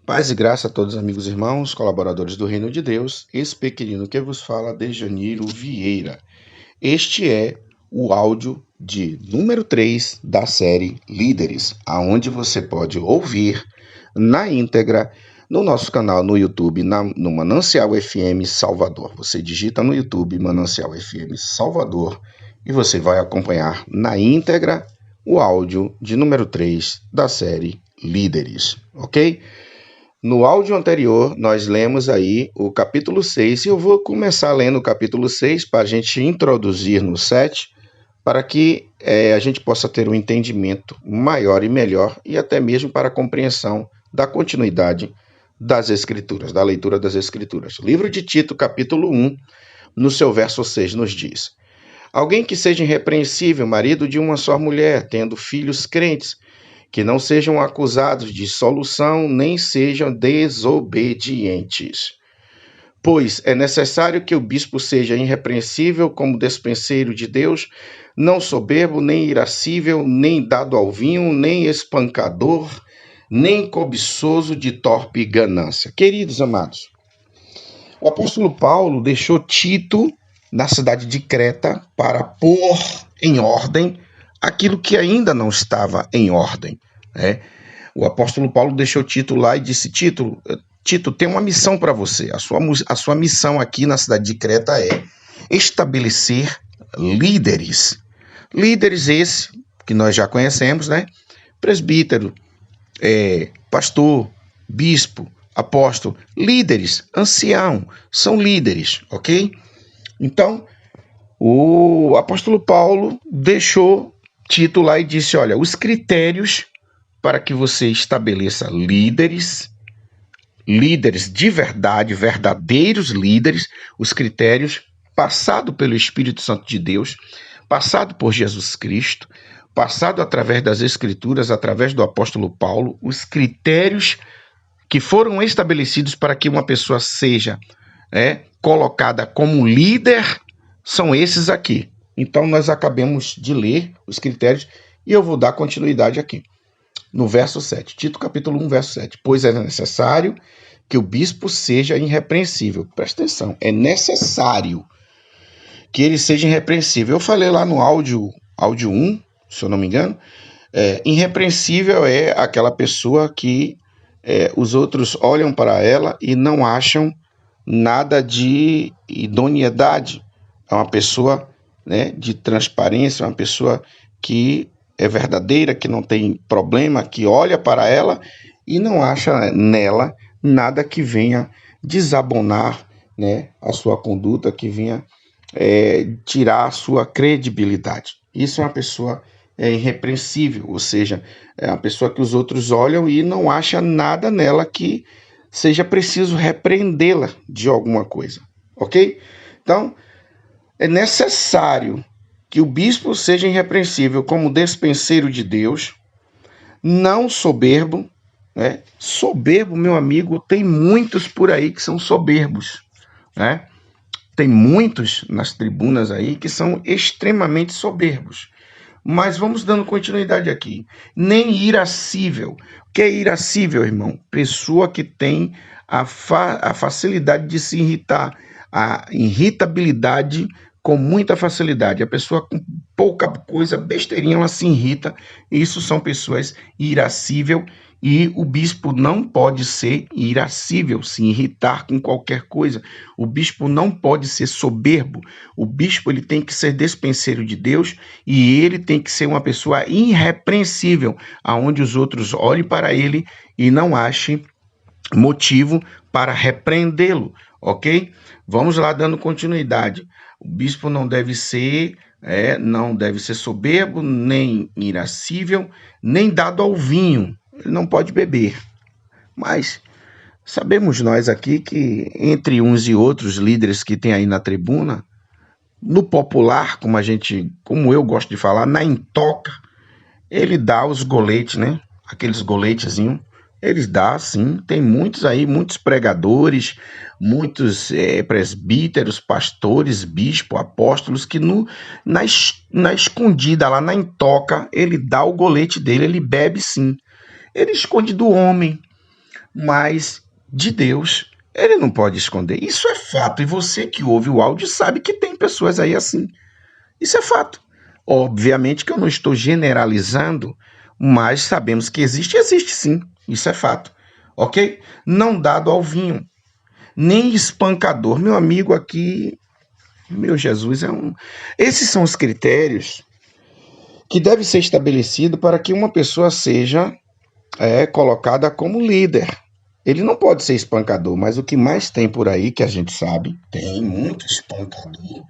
Paz e graça a todos os amigos e irmãos, colaboradores do Reino de Deus, esse pequenino que vos fala, Dejaniro Vieira. Este é o áudio de número 3 da série Líderes, aonde você pode ouvir na íntegra no nosso canal no YouTube, no Manancial FM Salvador. Você digita no YouTube Manancial FM Salvador e você vai acompanhar na íntegra o áudio de número 3 da série Líderes, ok? No áudio anterior, nós lemos aí o capítulo 6, e eu vou começar lendo o capítulo 6 para a gente introduzir no 7, para que a gente possa ter um entendimento maior e melhor, e até mesmo para a compreensão da continuidade das Escrituras, da leitura das Escrituras. Livro de Tito, capítulo 1, no seu verso 6, nos diz: alguém que seja irrepreensível, marido de uma só mulher, tendo filhos crentes, que não sejam acusados de dissolução, nem sejam desobedientes. Pois é necessário que o bispo seja irrepreensível como despenseiro de Deus, não soberbo, nem irascível, nem dado ao vinho, nem espancador, nem cobiçoso de torpe ganância. Queridos amados, o apóstolo Paulo deixou Tito na cidade de Creta para pôr em ordem aquilo que ainda não estava em ordem. O apóstolo Paulo deixou Tito lá e disse: Tito, tem uma missão para você. A sua missão aqui na cidade de Creta é estabelecer líderes. Líderes esse que nós já conhecemos, né? Presbítero, pastor, bispo, apóstolo, líderes, ancião, são líderes, ok? Então, o apóstolo Paulo deixou Tito lá e disse: olha, os critérios para que você estabeleça líderes de verdade, verdadeiros líderes, os critérios passado pelo Espírito Santo de Deus, passado por Jesus Cristo, passado através das Escrituras, através do apóstolo Paulo, os critérios que foram estabelecidos para que uma pessoa seja colocada como líder, são esses aqui. Então, nós acabamos de ler os critérios e eu vou dar continuidade aqui. No verso 7, Tito capítulo 1, verso 7. Pois é necessário que o bispo seja irrepreensível. Presta atenção, é necessário que ele seja irrepreensível. Eu falei lá no áudio 1, se eu não me engano, irrepreensível é aquela pessoa que os outros olham para ela e não acham nada de idoneidade. É uma pessoa de transparência, uma pessoa que é verdadeira, que não tem problema, que olha para ela e não acha nela nada que venha desabonar a sua conduta, que venha tirar a sua credibilidade. Isso é uma pessoa irrepreensível, ou seja, é uma pessoa que os outros olham e não acha nada nela que seja preciso repreendê-la de alguma coisa, ok? Então, é necessário que o bispo seja irrepreensível como despenseiro de Deus, não soberbo. Soberbo, meu amigo, tem muitos por aí que são soberbos. Tem muitos nas tribunas aí que são extremamente soberbos. Mas vamos dando continuidade aqui. Nem irascível. O que é irascível, irmão? Pessoa que tem a facilidade de se irritar, a irritabilidade com muita facilidade. A pessoa com pouca coisa, besteirinha, ela se irrita. Isso são pessoas irascível, e o bispo não pode ser irascível, se irritar com qualquer coisa. O bispo não pode ser soberbo. O bispo ele tem que ser despenseiro de Deus e ele tem que ser uma pessoa irrepreensível, aonde os outros olhem para ele e não achem motivo para repreendê-lo, ok? Vamos lá dando continuidade. O bispo não deve ser soberbo, nem irascível, nem dado ao vinho. Ele não pode beber. Mas sabemos nós aqui que entre uns e outros líderes que tem aí na tribuna, no popular, como eu gosto de falar, na intoca, ele dá os goletes, aqueles goletezinhos. Eles dão, sim. Tem muitos aí, muitos pregadores, muitos presbíteros, pastores, bispos, apóstolos, que na escondida, lá na intoca, ele dá o golete dele, ele bebe sim. Ele esconde do homem, mas de Deus ele não pode esconder. Isso é fato, e você que ouve o áudio sabe que tem pessoas aí assim. Isso é fato. Obviamente que eu não estou generalizando, mas sabemos que existe sim. Isso é fato. Ok? Não dado ao vinho, nem espancador. Meu amigo aqui, meu Jesus, Esses são os critérios que devem ser estabelecidos para que uma pessoa seja colocada como líder. Ele não pode ser espancador, mas o que mais tem por aí, que a gente sabe, tem muito espancador.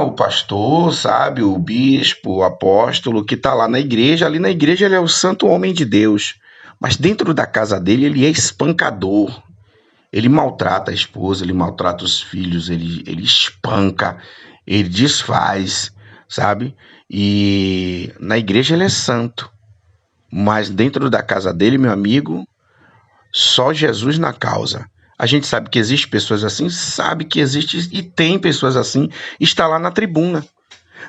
O pastor, sabe, o bispo, o apóstolo que está lá na igreja, ali na igreja ele é o santo homem de Deus, mas dentro da casa dele ele é espancador. Ele maltrata a esposa, ele maltrata os filhos, ele espanca, ele desfaz, sabe? E na igreja ele é santo, mas dentro da casa dele, meu amigo, só Jesus na causa. A gente sabe que existe pessoas assim, sabe que existe e tem pessoas assim, está lá na tribuna.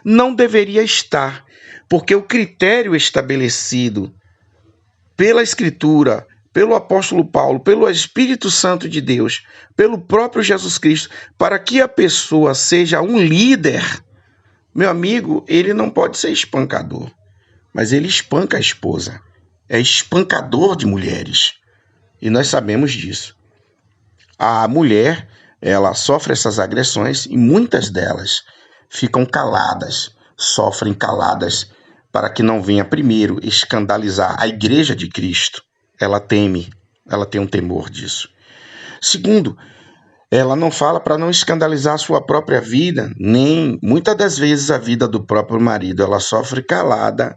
Não deveria estar, porque o critério estabelecido pela Escritura, pelo apóstolo Paulo, pelo Espírito Santo de Deus, pelo próprio Jesus Cristo, para que a pessoa seja um líder, meu amigo, ele não pode ser espancador, mas ele espanca a esposa. É espancador de mulheres. E nós sabemos disso. A mulher, ela sofre essas agressões e muitas delas ficam caladas, sofrem caladas para que não venha primeiro escandalizar a igreja de Cristo. Ela teme, ela tem um temor disso. Segundo, ela não fala para não escandalizar a sua própria vida, nem muitas das vezes a vida do próprio marido. Ela sofre calada,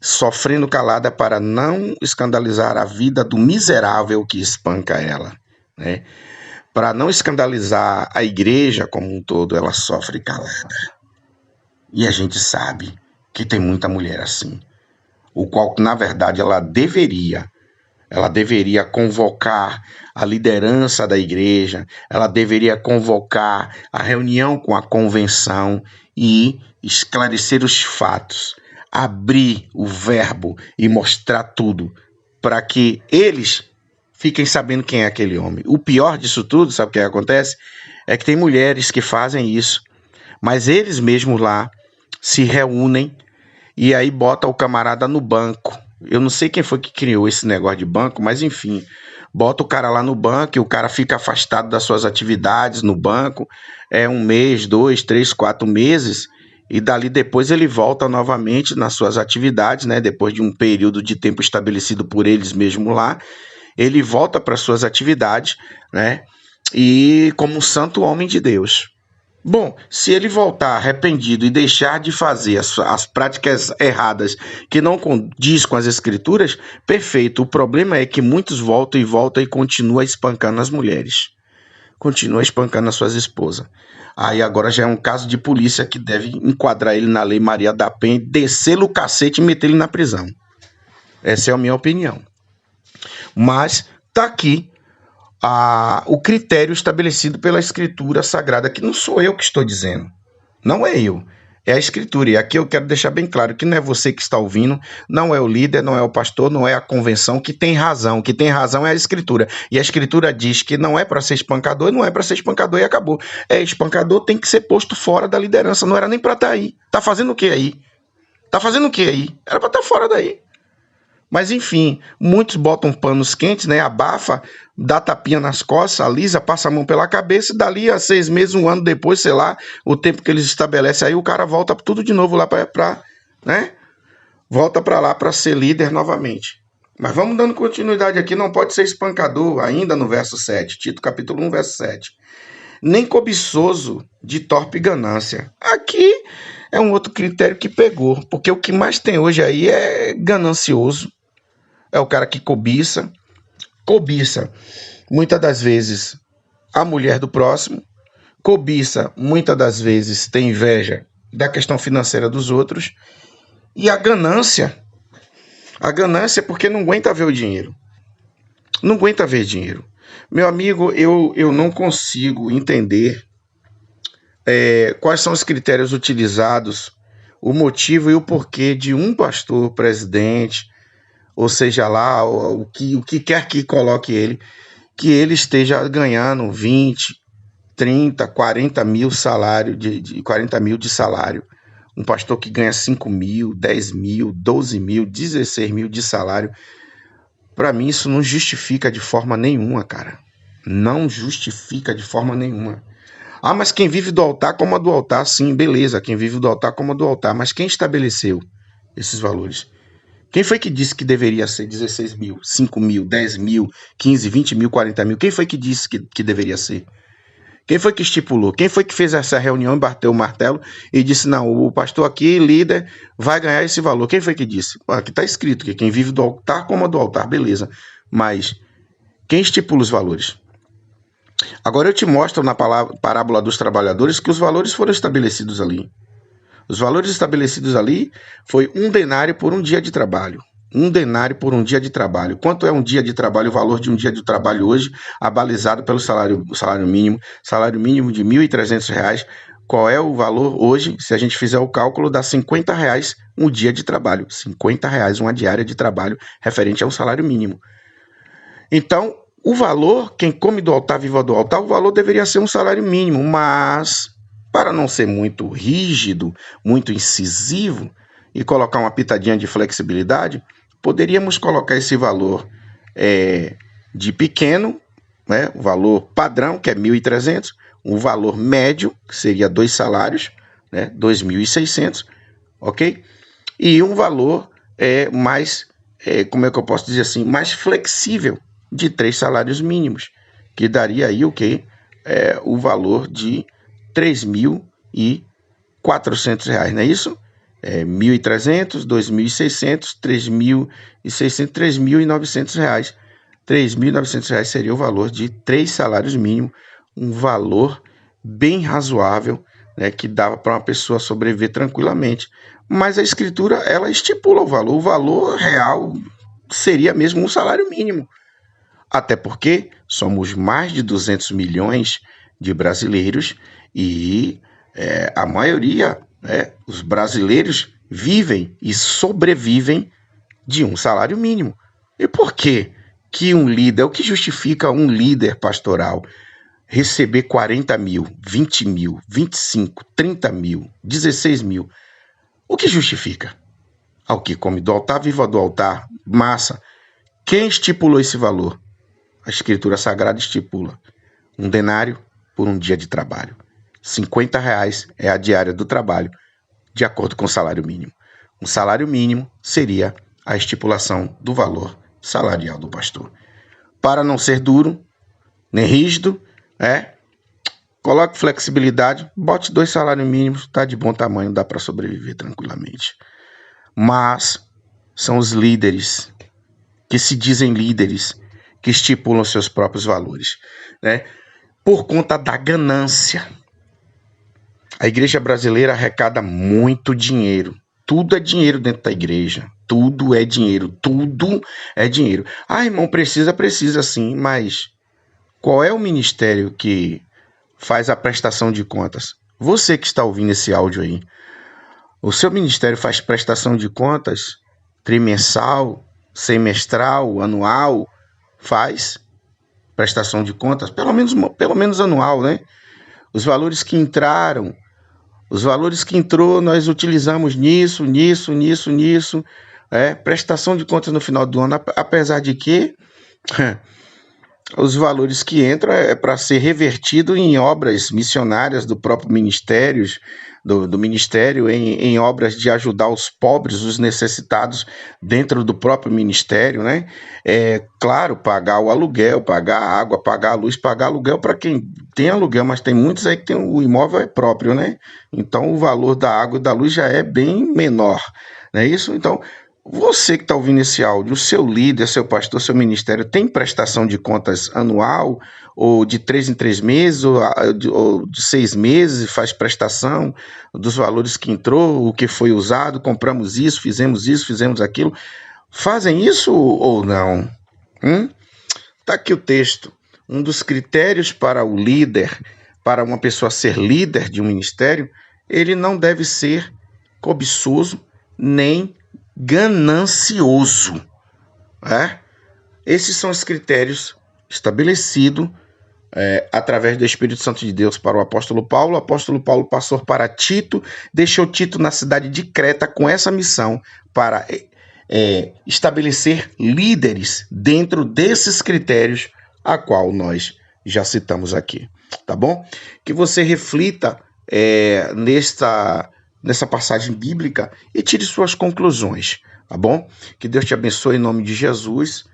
sofrendo calada para não escandalizar a vida do miserável que espanca ela, né? Para não escandalizar a igreja como um todo, ela sofre calada. E a gente sabe que tem muita mulher assim, o qual, na verdade, ela deveria convocar a liderança da igreja, ela deveria convocar a reunião com a convenção e esclarecer os fatos, abrir o verbo e mostrar tudo, para que eles fiquem sabendo quem é aquele homem. O pior disso tudo, sabe o que acontece? É que tem mulheres que fazem isso, mas eles mesmos lá se reúnem e aí bota o camarada no banco. Eu não sei quem foi que criou esse negócio de banco, mas enfim, bota o cara lá no banco e o cara fica afastado das suas atividades no banco, 1 mês, 2, 3, 4 meses, e dali depois ele volta novamente nas suas atividades, né? Depois de um período de tempo estabelecido por eles mesmos lá, ele volta para suas atividades, né? E como um santo homem de Deus. Bom, se ele voltar arrependido e deixar de fazer as práticas erradas que não condiz com as escrituras, perfeito. O problema é que muitos voltam e continuam espancando as mulheres. Continua espancando as suas esposas. Aí agora já é um caso de polícia que deve enquadrar ele na Lei Maria da Penha, descer-lhe o cacete e meter ele na prisão. Essa é a minha opinião. Mas tá aqui o critério estabelecido pela Escritura Sagrada, que não sou eu que estou dizendo, não é eu, é a Escritura. E aqui eu quero deixar bem claro que não é você que está ouvindo, não é o líder, não é o pastor, não é a convenção que tem razão. O que tem razão é a Escritura. E a Escritura diz que não é para ser espancador, não é para ser espancador e acabou. Espancador tem que ser posto fora da liderança, não era nem para estar aí. Tá fazendo o que aí? Tá fazendo o que aí? Era para estar fora daí. Mas enfim, muitos botam panos quentes, né? Abafa, dá tapinha nas costas, alisa, passa a mão pela cabeça e dali a 6 meses, 1 ano depois, sei lá, o tempo que eles estabelecem, aí o cara volta tudo de novo lá né? Volta para lá para ser líder novamente. Mas vamos dando continuidade aqui, não pode ser espancador, ainda no verso 7, Tito capítulo 1, verso 7. Nem cobiçoso de torpe ganância. Aqui é um outro critério que pegou, porque o que mais tem hoje aí é ganancioso. É o cara que cobiça muitas das vezes a mulher do próximo, cobiça muitas das vezes tem inveja da questão financeira dos outros, e a ganância é porque não aguenta ver o dinheiro. Não aguenta ver dinheiro. Meu amigo, eu não consigo entender quais são os critérios utilizados, o motivo e o porquê de um pastor, presidente, ou seja lá, o que quer que coloque ele, que ele esteja ganhando 20, 30, 40 mil salário, 40 mil de salário. Um pastor que ganha 5 mil, 10 mil, 12 mil, 16 mil de salário, para mim isso não justifica de forma nenhuma, cara. Não justifica de forma nenhuma. Ah, mas quem vive do altar coma do altar, sim, beleza. Quem vive do altar coma do altar. Mas quem estabeleceu esses valores? Quem foi que disse que deveria ser 16 mil, 5 mil, 10 mil, 15, 20 mil, 40 mil? Quem foi que disse que deveria ser? Quem foi que estipulou? Quem foi que fez essa reunião e bateu o martelo e disse, não, o pastor aqui, líder, vai ganhar esse valor? Quem foi que disse? Aqui está escrito que quem vive do altar coma do altar, beleza. Mas quem estipula os valores? Agora eu te mostro na parábola dos trabalhadores que os valores foram estabelecidos ali. Os valores estabelecidos ali foi 1 denário por um dia de trabalho. 1 denário por um dia de trabalho. Quanto é um dia de trabalho? O valor de um dia de trabalho hoje, abalizado pelo salário mínimo. Salário mínimo de R$ 1.300. Qual é o valor hoje? Se a gente fizer o cálculo, dá R$ 50 um dia de trabalho. R$ 50 uma diária de trabalho referente a um salário mínimo. Então, o valor, quem come do altar, viva do altar, o valor deveria ser um salário mínimo, mas para não ser muito rígido, muito incisivo e colocar uma pitadinha de flexibilidade, poderíamos colocar esse valor de pequeno, né, o valor padrão, que é 1.300, um valor médio, que seria 2 salários, né, 2.600, ok? E um valor mais, como é que eu posso dizer assim, mais flexível, de 3 salários mínimos, que daria aí o quê? O valor de R$ 3.400, não é isso? 1.300, 2.600, 3.600, R$ 3.900. R$ 3.900 seria o valor de 3 salários mínimos, um valor bem razoável, né, que dava para uma pessoa sobreviver tranquilamente. Mas a Escritura, ela estipula o valor real seria mesmo um salário mínimo. Até porque somos mais de 200 milhões de brasileiros e a maioria, os brasileiros, vivem e sobrevivem de um salário mínimo. E por que um líder, o que justifica um líder pastoral receber 40 mil, 20 mil, 25, 30 mil, 16 mil? O que justifica? Ao que come do altar, viva do altar, massa. Quem estipulou esse valor? A Escritura Sagrada estipula 1 denário por um dia de trabalho. R$ 50 é a diária do trabalho, de acordo com o salário mínimo. Um salário mínimo seria a estipulação do valor salarial do pastor. Para não ser duro, nem rígido, coloque flexibilidade, bote 2 salários mínimos, está de bom tamanho, dá para sobreviver tranquilamente. Mas são os líderes, que se dizem líderes, que estipulam seus próprios valores, né? Por conta da ganância. A igreja brasileira arrecada muito dinheiro. Tudo é dinheiro dentro da igreja. Tudo é dinheiro. Tudo é dinheiro. Ah, irmão, precisa sim, mas qual é o ministério que faz a prestação de contas? Você que está ouvindo esse áudio aí, o seu ministério faz prestação de contas trimestral, semestral, anual? Faz prestação de contas, pelo menos anual, né? Os valores que entraram, os valores que entrou, nós utilizamos nisso. Prestação de contas no final do ano, apesar de que os valores que entram é para ser revertido em obras missionárias do próprio ministério, do ministério, em obras de ajudar os pobres, os necessitados dentro do próprio ministério, né? Claro, pagar o aluguel, pagar a água, pagar a luz, pagar aluguel para quem tem aluguel, mas tem muitos aí que tem o imóvel próprio, né? Então o valor da água e da luz já é bem menor, não é isso? Então, você que está ouvindo esse áudio, o seu líder, seu pastor, seu ministério, tem prestação de contas anual, ou de 3 em 3 meses, ou de 6 meses, faz prestação dos valores que entrou, o que foi usado, compramos isso, fizemos aquilo. Fazem isso ou não? Está aqui o texto. Um dos critérios para o líder, para uma pessoa ser líder de um ministério, ele não deve ser cobiçoso, nem ganancioso. Esses são os critérios estabelecidos através do Espírito Santo de Deus para o apóstolo Paulo. O apóstolo Paulo passou para Tito, deixou Tito na cidade de Creta com essa missão para estabelecer líderes dentro desses critérios a qual nós já citamos aqui, tá bom? Que você reflita nessa passagem bíblica e tire suas conclusões, tá bom? Que Deus te abençoe em nome de Jesus,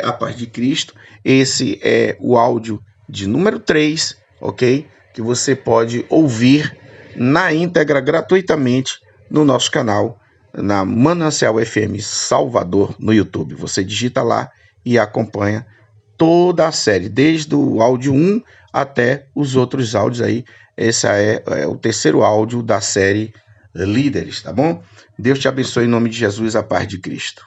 a paz de Cristo. Esse é o áudio de número 3, ok? Que você pode ouvir na íntegra gratuitamente no nosso canal, na Manancial FM Salvador no YouTube. Você digita lá e acompanha toda a série, desde o áudio 1 até os outros áudios aí. Esse é o terceiro áudio da série Líderes, tá bom? Deus te abençoe em nome de Jesus, a paz de Cristo.